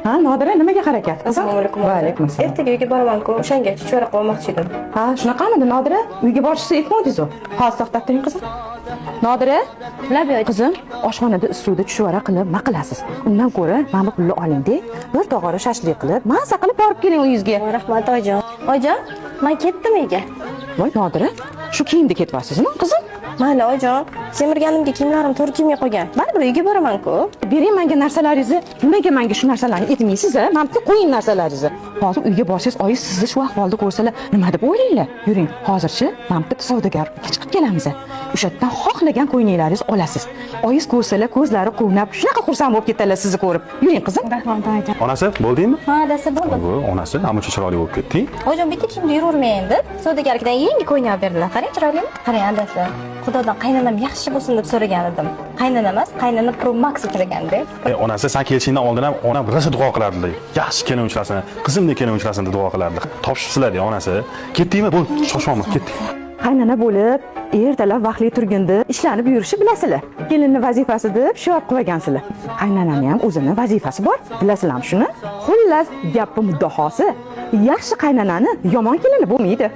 Ha, Nodira nimaga harakat? Assalomu alaykum. Va alaykum assalom. Ertaga uyga boraman-ku, o'shanga chuchvara qilib olmoqchi edim. Ha, shunaqamidi Nodira? Uyga borishni aytmadingiz-ku. Hozir to'xtab turing qizim. Nodira, Labi qizim, oshxonada ustida chuchvara qilib nima qilasiz? Undan ko'ra, mana bu pulni oling-da, bir tog'ora shashlik qilib, maza qilib borib keling uyingizga. rahmat oyijon. Oyijon, men ketdim uyga. Voy Nodira, shu kiyimda ketyapsizmi, qizim? Mayli oyijon, semirganimga kiyimlarim to'g'ri kelmay qolgan. Baribir uyga boraman-ku. Bering menga narsalaringizni. Nimaga menga shu narsalarni aytmaysiz-a? Menga qo'ying narsalaringizni. Hozir uyga borsangiz, oyi sizni shu ahvolda ko'rsalar, nima deb o'ylaylar? Yuring, hozirchi menga savdogar chiqib kelamiz. O'sha yerdan xohlagan qo'yinlaringizni olasiz. Oyingiz ko'rsalar, ko'zlari quvnab, shunaqa xursand bo'lib ketadilar sizni ko'rib. Yuring qizim. Rahmat oyijon. Onasi bo'ldingmi? Ha, dasa bo'ldi. Onasi namuncha chiroyli bo'lib ketding. Oyijon, bitta kiyimda yuravermay endi. Savdogarlikdan yangi qo'yni olib berdilar. Qarang, chiroylimi? Qarang, adasi. Xudodan qaynonam yaxshi bo'lsin deb so'ragan edim. Qaynona emas, qaynona Pro Max uchraganda. Onasi sen kelishingdan oldin ham onam rosa duo qilardilar. Yaxshi kelin uchrasin, qizimdek kelin uchrasin deb duo qilardilar. Topshibsizlar-da onasi. Ketdingmi? Bo'l, shoshma, ketdik. Qaynona bo'lib, ertalab vaqtli turganda ishlanib yurishi bilasizlar. Kelinning vazifasi deb shu olib qo'ygansizlar. Qaynonani ham o'zini vazifasi bor, bilasizlarmi shuni? Xullas, gapni muddahosi, yaxshi qaynonani yomon kelini bo'lmaydi.